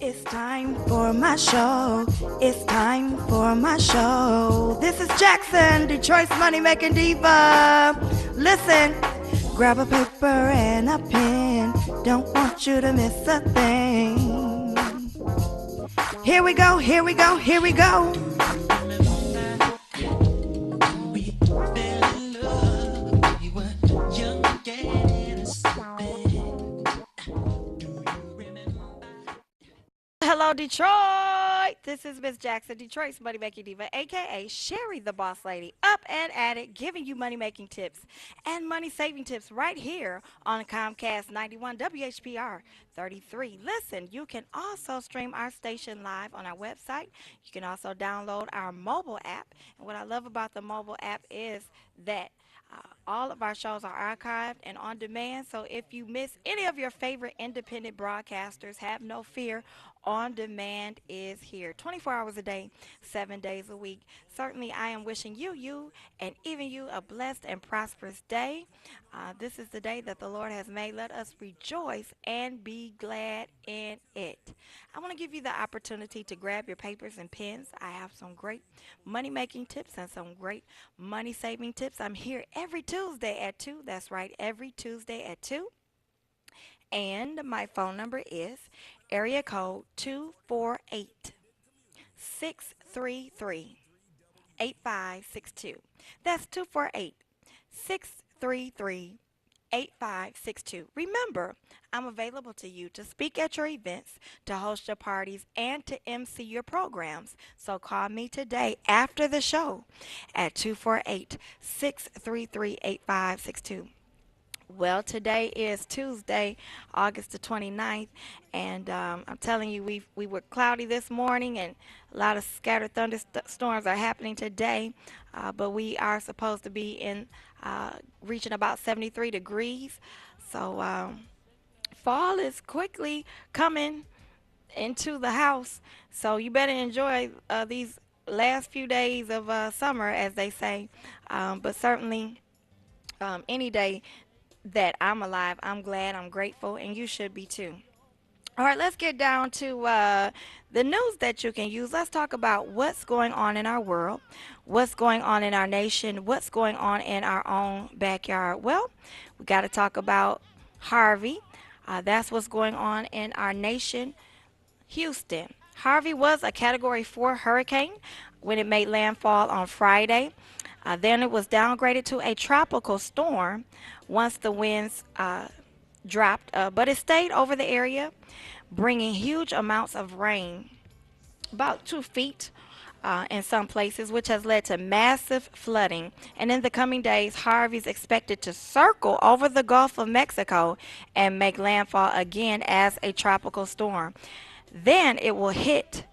It's time for my show. It's time for my show. This is Jackson, Detroit's money making diva. Listen, grab a paper and a pen. Don't want you to miss a thing. Here we go, here we go, here we go. Hello, Detroit. This is Miss Jackson, Detroit's money making diva, aka Sherry the Boss Lady, up and at it, giving you money making tips and money saving tips right here on Comcast 91 WHPR 33. Listen, you can also stream our station live on our website. You can also download our mobile app. And what I love about the mobile app is that all of our shows are archived and on demand. So if you miss any of your favorite independent broadcasters, have no fear. On demand is here 24 hours a day, 7 days a week. Certainly, I am wishing you, and even you a blessed and prosperous day. This is the day that the Lord has made. Let us rejoice and be glad in it. I want to give you the opportunity to grab your papers and pens. I have some great money making tips and some great money saving tips. I'm here every Tuesday at 2. That's right, every Tuesday at 2. And my phone number is area code 248 633 8562. That's 248 633 8562. Remember, I'm available to you to speak at your events, to host your parties, and to MC your programs. So call me today after the show at 248 633 8562. Well, today is Tuesday, August the 29th, and I'm telling you, we were cloudy this morning, and a lot of scattered thunderstorms are happening today, but we are supposed to be in reaching about 73 degrees. So fall is quickly coming into the house, so you better enjoy these last few days of summer, as they say, but certainly any day that I'm alive, I'm glad, I'm grateful, and you should be too. All right, let's get down to the news that you can use. Let's talk about what's going on in our world, what's going on in our nation, what's going on in our own backyard. Well, we got to talk about Harvey. That's what's going on in our nation, Houston. Harvey was a Category 4 hurricane when it made landfall on Friday. Then it was downgraded to a tropical storm once the winds dropped, but it stayed over the area, bringing huge amounts of rain, about 2 feet in some places, which has led to massive flooding. And in the coming days, Harvey is expected to circle over the Gulf of Mexico and make landfall again as a tropical storm. Then it will hit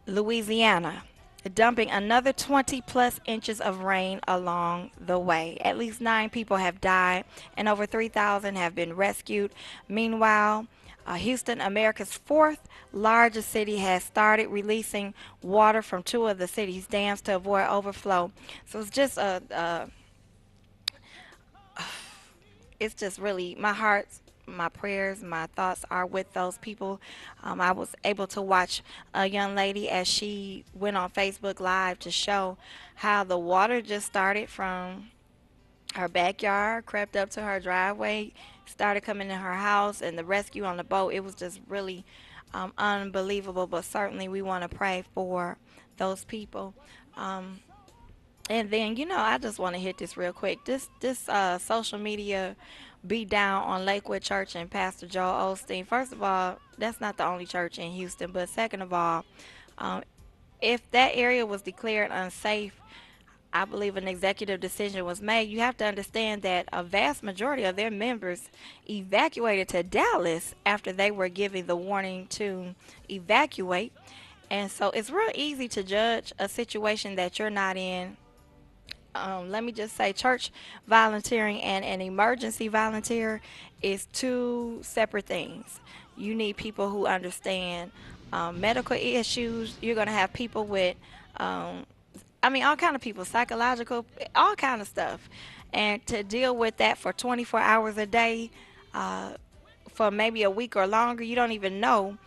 Louisiana, dumping another 20 plus inches of rain along the way. At least 9 people have died and over 3,000 have been rescued. Meanwhile, Houston, America's fourth largest city, has started releasing water from 2 of the city's dams to avoid overflow. So it's just really my heart, my prayers, my thoughts are with those people. I was able to watch a young lady as she went on Facebook Live to show how the water just started from her backyard, crept up to her driveway, started coming in her house, and the rescue on the boat. It was just really unbelievable, but certainly we want to pray for those people. Um, and then, I just want to hit this real quick. This social media beat down on Lakewood Church and Pastor Joel Osteen. First of all, that's not the only church in Houston. But second of all, um, if that area was declared unsafe, I believe an executive decision was made. You have to understand that a vast majority of their members evacuated to Dallas after they were given the warning to evacuate. And so it's real easy to judge a situation that you're not in. Let me just say, church volunteering and an emergency volunteer is two separate things. You need people who understand medical issues. You're going to have people with, all kind of people, psychological, all kind of stuff. And to deal with that for 24 hours a day, for maybe a week or longer, you don't even know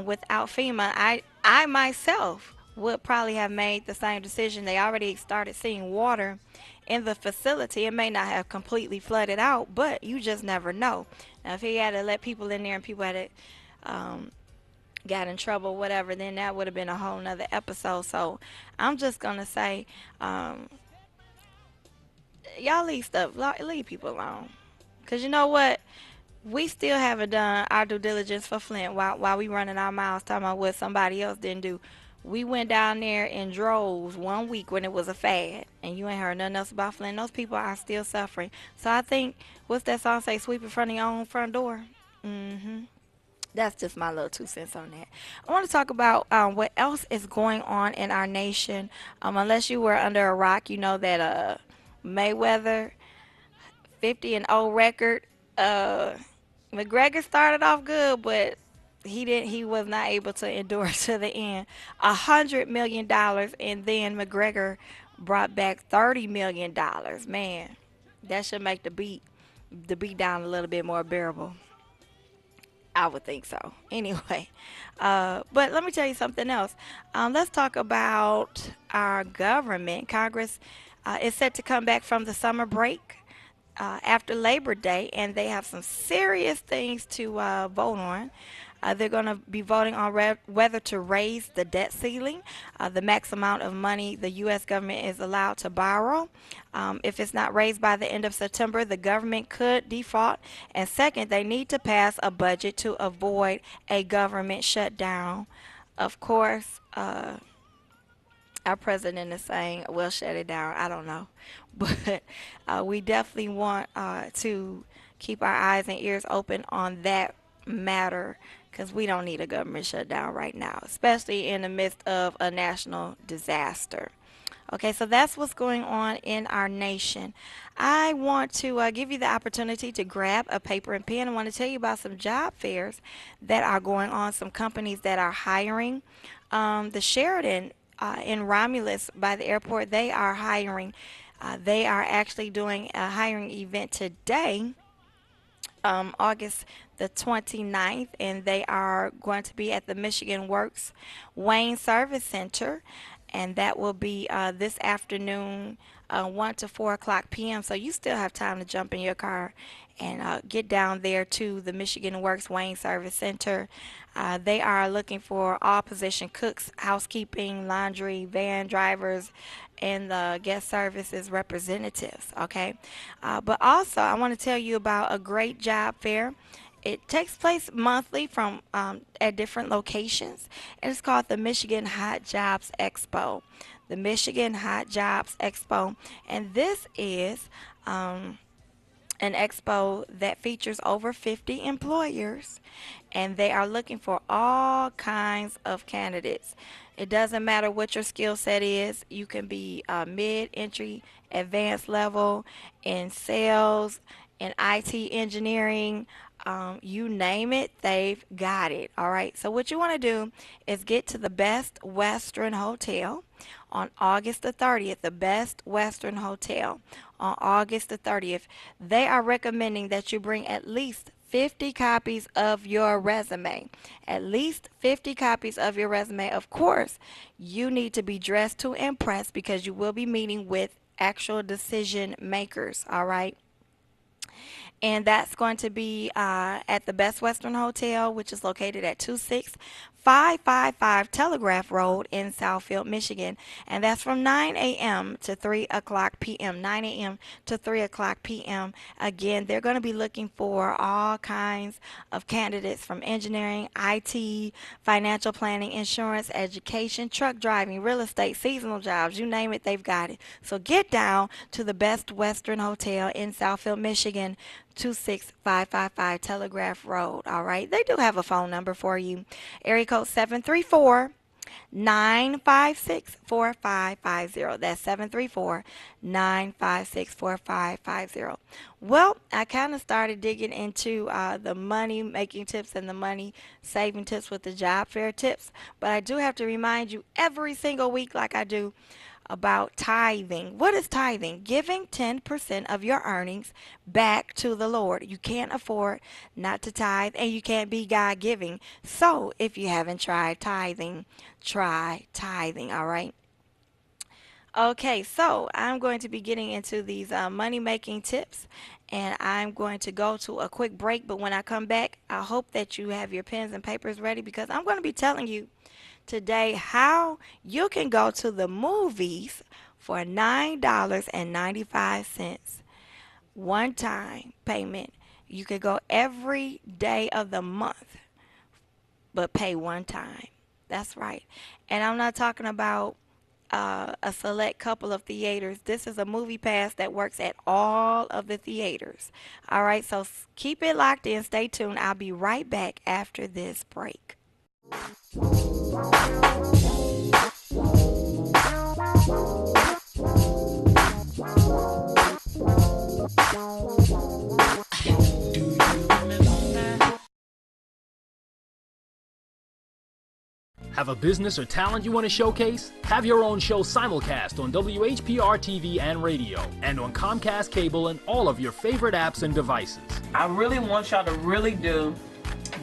Without FEMA, I myself would probably have made the same decision. They already started seeing water in the facility. It may not have completely flooded out, but you just never know. Now, if he had to let people in there and people had to, got in trouble, whatever, then that would have been a whole nother episode. So I'm just gonna say, um, y'all leave stuff, leave people alone. Cause you know what? We still haven't done our due diligence for Flint while we running our mouths talking about what somebody else didn't do. We went down there in droves 1 week when it was a fad, and you ain't heard nothing else about Flint. Those people are still suffering. So I think, what's that song say? Sweep in front of your own front door. Mm-hmm. That's just my little 2 cents on that. I want to talk about what else is going on in our nation. Unless you were under a rock, you know that Mayweather 50-0 record. Uh, McGregor started off good, but he didn't. He was not able to endure to the end. $100 million, and then McGregor brought back $30 million. Man, that should make the beat down a little bit more bearable. I would think so. Anyway, but let me tell you something else. Let's talk about our government. Congress is set to come back from the summer break after Labor Day, and they have some serious things to vote on. They're going to be voting on whether to raise the debt ceiling, the max amount of money the U.S. government is allowed to borrow. If it's not raised by the end of September, the government could default. And second, they need to pass a budget to avoid a government shutdown. Of course, our president is saying, we'll shut it down. I don't know. But we definitely want to keep our eyes and ears open on that matter because we don't need a government shutdown right now, especially in the midst of a national disaster. Okay, so that's what's going on in our nation. I want to give you the opportunity to grab a paper and pen. I want to tell you about some job fairs that are going on, some companies that are hiring. The Sheridan in Romulus by the airport, they are hiring. They are actually doing a hiring event today, August the 29th, and they are going to be at the Michigan Works Wayne Service Center, and that will be this afternoon, 1 to 4 o'clock p.m. So you still have time to jump in your car and get down there to the Michigan Works Wayne Service Center. They are looking for all position cooks, housekeeping, laundry, van drivers, and the guest services representatives. Okay, but also I want to tell you about a great job fair. It takes place monthly from at different locations, and it's called the Michigan Hot Jobs Expo. The Michigan Hot Jobs Expo, and this is an expo that features over 50 employers, and they are looking for all kinds of candidates. It doesn't matter what your skill set is. You can be mid, entry, advanced level in sales, in IT engineering, you name it, they've got it. All right. So what you want to do is get to the Best Western Hotel on August the 30th. The Best Western Hotel on August the 30th. They are recommending that you bring at least 50 copies of your resume. At least 50 copies of your resume. Of course, you need to be dressed to impress because you will be meeting with actual decision makers. All right. And that's going to be at the Best Western Hotel, which is located at 26555 Telegraph Road in Southfield, Michigan. And that's from 9 a.m. to 3 o'clock p.m. 9 a.m. to 3 o'clock p.m. Again, they're going to be looking for all kinds of candidates from engineering, IT, financial planning, insurance, education, truck driving, real estate, seasonal jobs, you name it, they've got it. So get down to the Best Western Hotel in Southfield, Michigan, 26555 Telegraph Road. All right. They do have a phone number for you. Area code 734-956-4550. That's 734-956-4550. Well, I kind of started digging into the money making tips and the money saving tips with the job fair tips, but I do have to remind you every single week, like I do, about tithing. What is tithing? Giving 10% of your earnings back to the Lord. You can't afford not to tithe, and you can't be God giving. So if you haven't tried tithing, try tithing, all right? Okay, so I'm going to be getting into these money making tips, and I'm going to go to a quick break. But when I come back, I hope that you have your pens and papers ready because I'm going to be telling you today how you can go to the movies for $9.95 one time payment. You could go every day of the month, but pay one time. That's right. And I'm not talking about a select couple of theaters. This is a movie pass that works at all of the theaters. All right, so keep it locked in. Stay tuned. I'll be right back after this break. Have a business or talent you want to showcase? Have your own show simulcast on WHPR TV and radio, and on Comcast Cable and all of your favorite apps and devices. I really want y'all to really do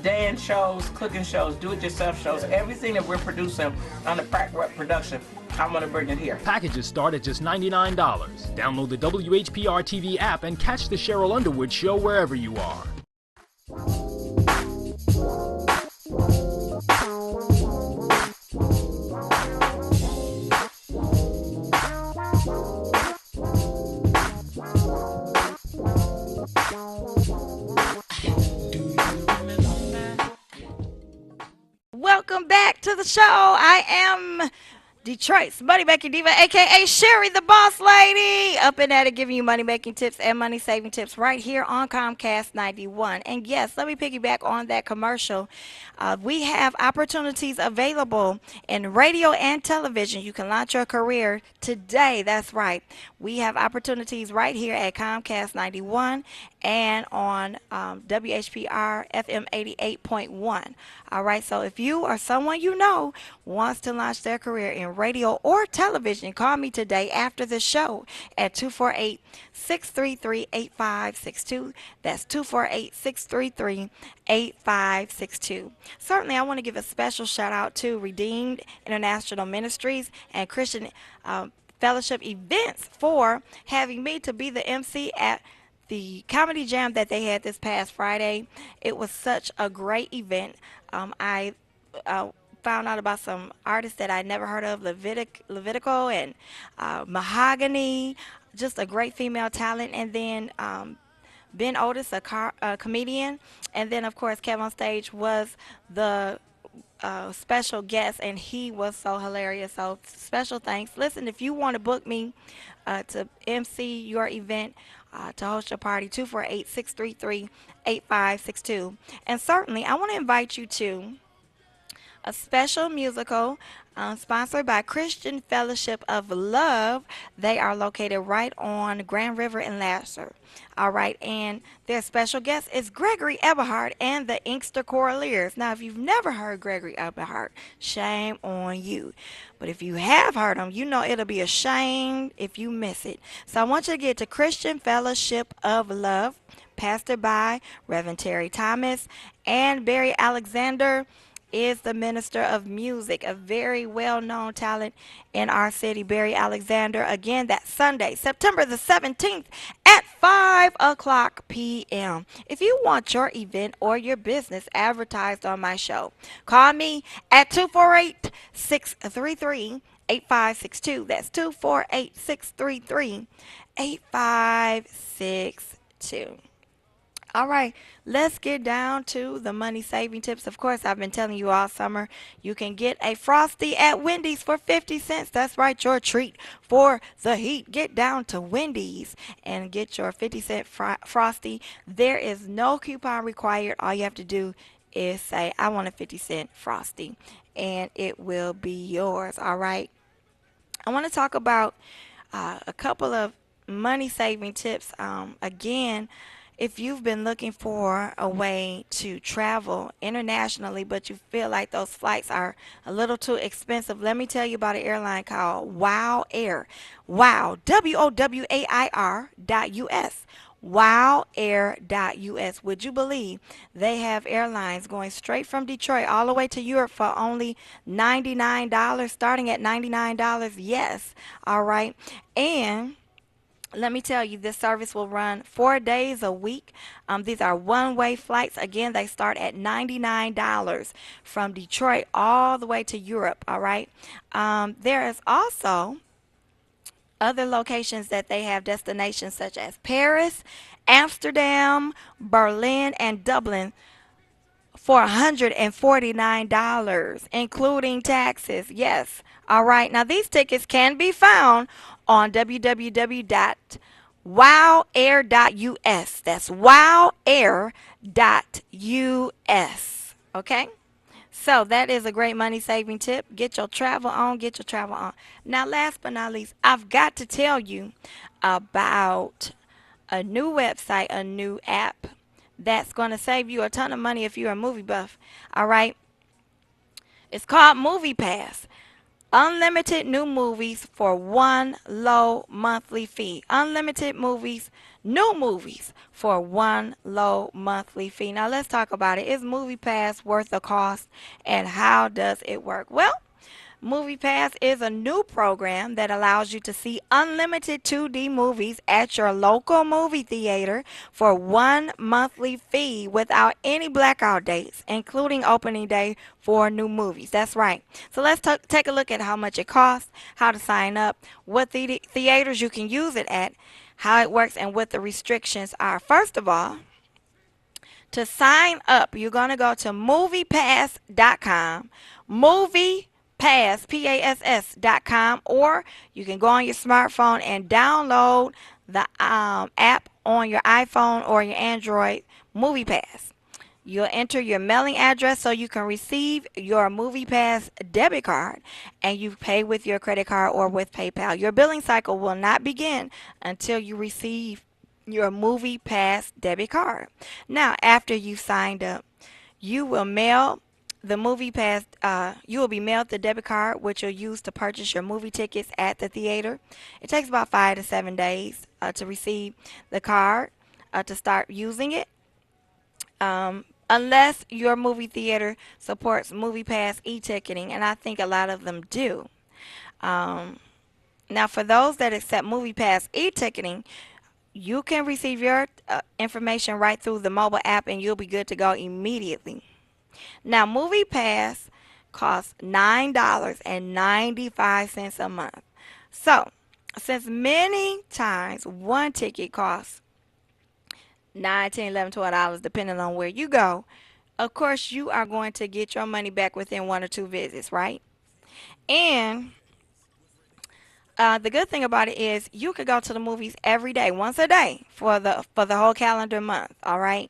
dance shows, cooking shows, do-it-yourself shows, everything that we're producing on the Crack Rep production. I want to bring it here. Packages start at just $99. Download the WHPR TV app and catch the Cheryl Underwood Show wherever you are. Welcome back to the show. I am Detroit's money making diva, aka Sherry the Boss Lady, up and at it, giving you money making tips and money saving tips right here on Comcast 91. And yes, let me piggyback on that commercial. We have opportunities available in radio and television. You can launch your career today. That's right. We have opportunities right here at Comcast 91 and on WHPR FM 88.1. All right, so if you or someone you know wants to launch their career in radio or television, call me today after the show at 248-633-8562. That's 248-633-8562. Certainly, I want to give a special shout out to Redeemed International Ministries and Christian Fellowship Events for having me to be the MC at the comedy jam that they had this past Friday. It was such a great event. I found out about some artists that I never heard of, Levitical and Mahogany, just a great female talent. And then Ben Otis, a comedian. And then, of course, Kev on stage was the special guest, and he was so hilarious. So special thanks. Listen, if you want to book me to MC your event, to host your party, 248-633-8562. And certainly, I want to invite you to a special musical sponsored by Christian Fellowship of Love. They are located right on Grand River in Lasser. All right, and their special guest is Gregory Eberhardt and the Inkster Choraleers. Now, if you've never heard Gregory Eberhardt, shame on you. But if you have heard him, you know it'll be a shame if you miss it. So I want you to get to Christian Fellowship of Love, pastored by Reverend Terry Thomas, and Barry Alexander is the minister of music, a very well-known talent in our city, Barry Alexander. Again, that Sunday, September the 17th at 5 o'clock p.m. If you want your event or your business advertised on my show, call me at 248-633-8562. That's 248-633-8562. All right, let's get down to the money saving tips. Of course, I've been telling you all summer, you can get a Frosty at Wendy's for 50 cents. That's right, your treat for the heat. Get down to Wendy's and get your 50-cent Frosty. There is no coupon required. All you have to do is say, I want a 50-cent Frosty, and it will be yours. All right. I want to talk about a couple of money saving tips. Again, If you've been looking for a way to travel internationally, but you feel like those flights are a little too expensive, let me tell you about an airline called Wow Air. Wow, WOWAIR.US. WowAir.us. Would you believe they have airlines going straight from Detroit all the way to Europe for only $99, starting at $99? Yes. All right. And let me tell you, this service will run 4 days a week. These are one-way flights. Again, they start at $99 from Detroit all the way to Europe. All right. There is also other locations that they have destinations such as Paris, Amsterdam, Berlin, and Dublin for $149, including taxes. Yes. All right. Now, these tickets can be found on www.wowair.us. That's wowair.us. Okay. So that is a great money saving tip. Get your travel on, get your travel on. Now, last but not least, I've got to tell you about a new website, a new app that's going to save you a ton of money if you're a movie buff. All right. It's called Movie Pass. Unlimited new movies for one low monthly fee. Unlimited movies, new movies for one low monthly fee. Now let's talk about it. Is Movie Pass worth the cost and how does it work? Well, MoviePass is a new program that allows you to see unlimited 2D movies at your local movie theater for one monthly fee without any blackout dates, including opening day for new movies. That's right. So let's take a look at how much it costs, how to sign up, what theaters you can use it at, how it works, and what the restrictions are. First of all, to sign up, you're going to go to moviepass.com, moviepass.com, or you can go on your smartphone and download the app on your iPhone or your Android, MoviePass. You'll enter your mailing address so you can receive your MoviePass debit card, and you pay with your credit card or with PayPal. Your billing cycle will not begin until you receive your MoviePass debit card. Now, after you've signed up, you will mail the MoviePass. You will be mailed the debit card, which you'll use to purchase your movie tickets at the theater. It takes about 5 to 7 days to receive the card to start using it. Unless your movie theater supports MoviePass e-ticketing, and I think a lot of them do. Um, Now, for those that accept MoviePass e-ticketing, you can receive your information right through the mobile app, and you'll be good to go immediately. Now, MoviePass costs $9.95 a month. So, since many times one ticket costs 9, 10, 11, $12, depending on where you go, of course you are going to get your money back within 1 or 2 visits, right? And the good thing about it is you could go to the movies every day, once a day, for the whole calendar month. All right.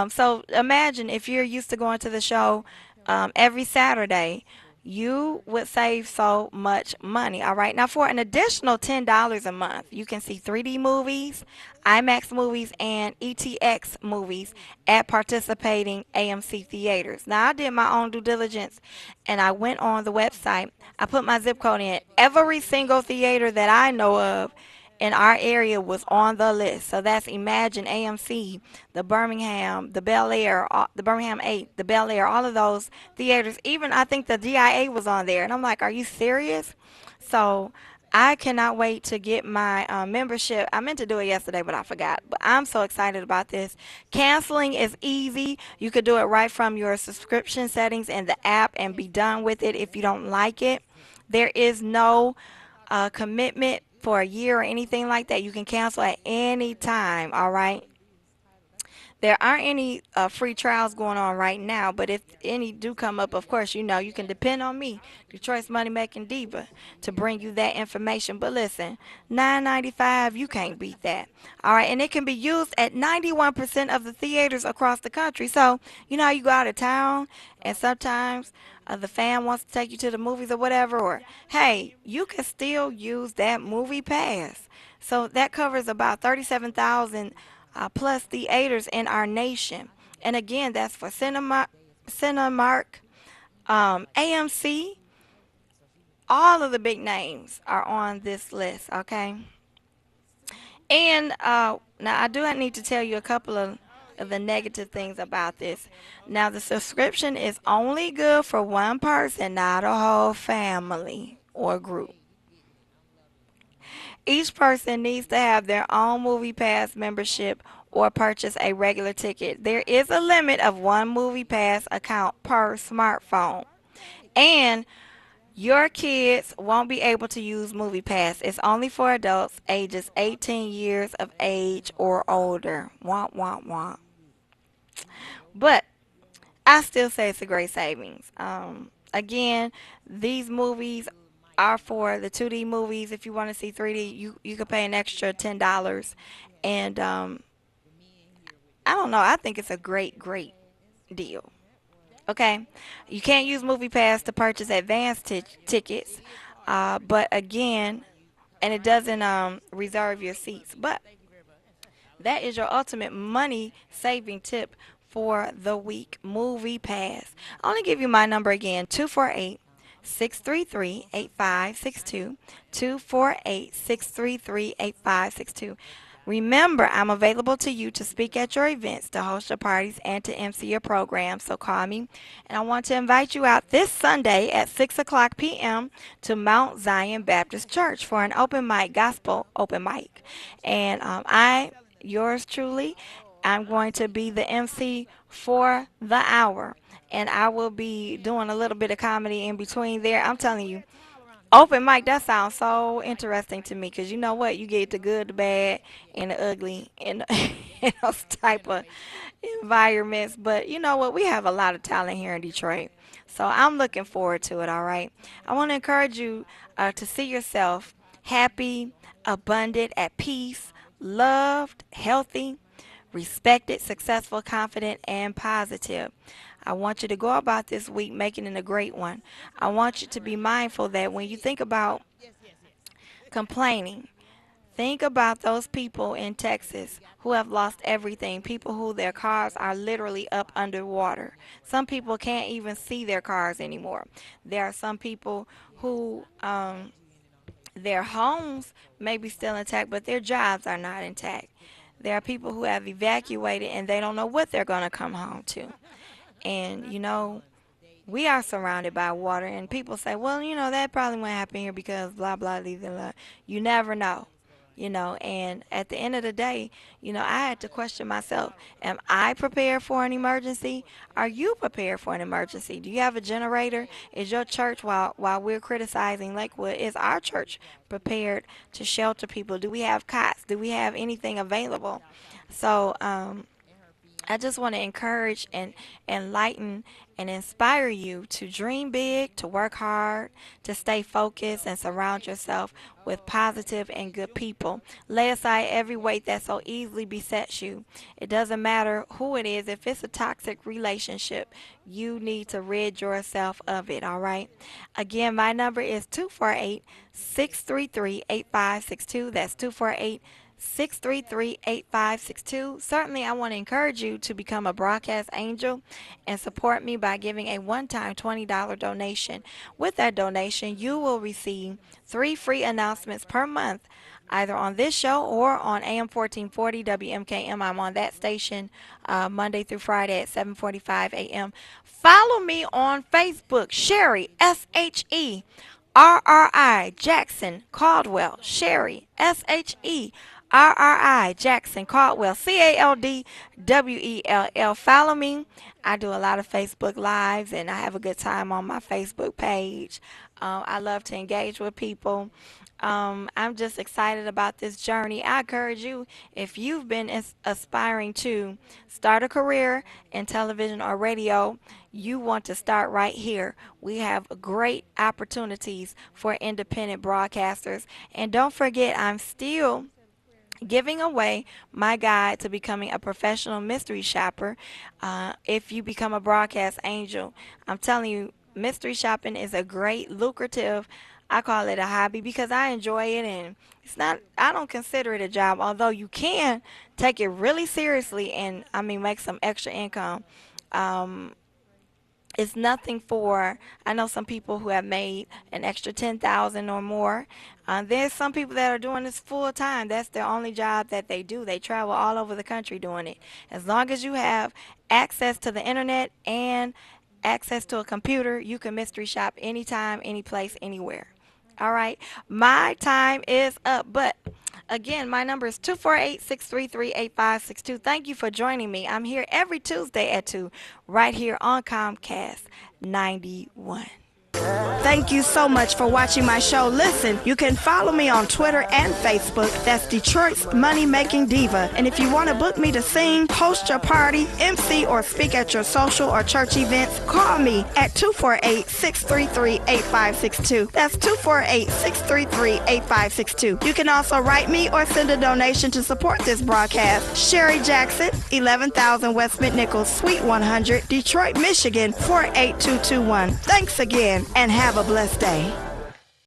So imagine if you're used to going to the show every Saturday, you would save so much money. All right. Now, for an additional $10 a month, you can see 3D movies, IMAX movies, and ETX movies at participating AMC theaters. Now, I did my own due diligence and I went on the website. I put my zip code in. Every single theater that I know of in our area was on the list. So that's Imagine, AMC, the Birmingham, the Bel Air, the Birmingham 8, the Bel Air, all of those theaters. Even I think the DIA was on there. And I'm like, are you serious? So I cannot wait to get my membership. I meant to do it yesterday, but I forgot. But I'm so excited about this. Canceling is easy. You could do it right from your subscription settings in the app and be done with it if you don't like it. There is no commitment for a year or anything like that. You can cancel at any time, all right? There aren't any free trials going on right now, but if any do come up, of course, you can depend on me, Detroit's Money Making Diva, to bring you that information. But listen, $9.95, you can't beat that. All right, and it can be used at 91% of the theaters across the country. So, how you go out of town and sometimes the fan wants to take you to the movies or whatever, or hey, you can still use that movie pass. So that covers about 37,000 plus theaters in our nation. And again, that's for Cinemark, AMC. All of the big names are on this list, okay? And now I do need to tell you a couple of the negative things about this. Now, the subscription is only good for one person, not a whole family or group. Each person needs to have their own Movie Pass membership or purchase a regular ticket. There is a limit of one Movie Pass account per smartphone. And your kids won't be able to use Movie Pass. It's only for adults ages 18 years of age or older. Womp, womp, womp. But I still say it's a great savings. Again, these movies are for the 2D movies. If you want to see 3D, you could pay an extra $10. And I don't know. I think it's a great deal. Okay, you can't use Movie Pass to purchase advance tickets, but again, and it doesn't reserve your seats. But that is your ultimate money saving tip for the week. Movie Pass. I want to give you my number again: 248-633-8562. 248-633-8562. Remember, I'm available to you to speak at your events, to host your parties, and to MC your program. So call me. And I want to invite you out this Sunday at 6 o'clock p.m. to Mount Zion Baptist Church for an open mic, gospel open mic. And yours truly, I'm going to be the MC for the hour. And I will be doing a little bit of comedy in between there. I'm telling you, open mic, that sounds so interesting to me because you know what? You get the good, the bad, and the ugly in those type of environments. But you know what? We have a lot of talent here in Detroit. So I'm looking forward to it, all right? I want to encourage you to see yourself happy, abundant, at peace, loved, healthy, respected, successful, confident, and positive. I want you to go about this week making it a great one. I want you to be mindful that when you think about complaining, think about those people in Texas who have lost everything, people who their cars are literally up underwater. Some people can't even see their cars anymore. There are some people who their homes may be still intact, but their jobs are not intact. There are people who have evacuated and they don't know what they're going to come home to. And, we are surrounded by water, and people say, well, that probably won't happen here because blah, blah, blah, blah, blah. You never know. And at the end of the day, I had to question myself. Am I prepared for an emergency? Are you prepared for an emergency? Do you have a generator? Is your church, while we're criticizing Lakewood, is our church prepared to shelter people? Do we have cots? Do we have anything available? So, I just want to encourage and enlighten and inspire you to dream big, to work hard, to stay focused, and surround yourself with positive and good people. Lay aside every weight that so easily besets you. It doesn't matter who it is. If it's a toxic relationship, you need to rid yourself of it, all right? Again, my number is 248-633-8562. That's 248-633-8562. Certainly, I want to encourage you to become a broadcast angel and support me by giving a one-time $20 donation. With that donation, you will receive 3 free announcements per month, either on this show or on AM 1440 WMKM. I'm on that station Monday through Friday at 7:45 a.m. Follow me on Facebook, Sherry, SHERRI Jackson Caldwell. Sherry, SHERRI Jackson Caldwell, CALDWELL. Follow me. I do a lot of Facebook Lives, and I have a good time on my Facebook page. I love to engage with people. I'm just excited about this journey. I encourage you, if you've been aspiring to start a career in television or radio, you want to start right here. We have great opportunities for independent broadcasters. And don't forget, I'm still giving away my guide to becoming a professional mystery shopper. If you become a broadcast angel, I'm telling you, mystery shopping is a great lucrative I call it a hobby because I enjoy it, and it's not, I don't consider it a job, although you can take it really seriously and, I mean, make some extra income. Um, it's nothing for, I know some people who have made an extra 10,000 or more. There's some people that are doing this full time. That's their only job that they do. They travel all over the country doing it. As long as you have access to the internet and access to a computer, you can mystery shop anytime, any place, anywhere. All right, my time is up, but again, my number is 248-633-8562. Thank you for joining me. I'm here every Tuesday at 2, right here on Comcast 91. Thank you so much for watching my show. Listen, you can follow me on Twitter and Facebook. That's Detroit's Money Making Diva. And if you want to book me to sing, host your party, MC, or speak at your social or church events, call me at 248-633-8562. That's 248-633-8562. You can also write me or send a donation to support this broadcast. Sherry Jackson, 11,000 West McNichols, Suite 100, Detroit, Michigan, 48221. Thanks again, and have a blessed day.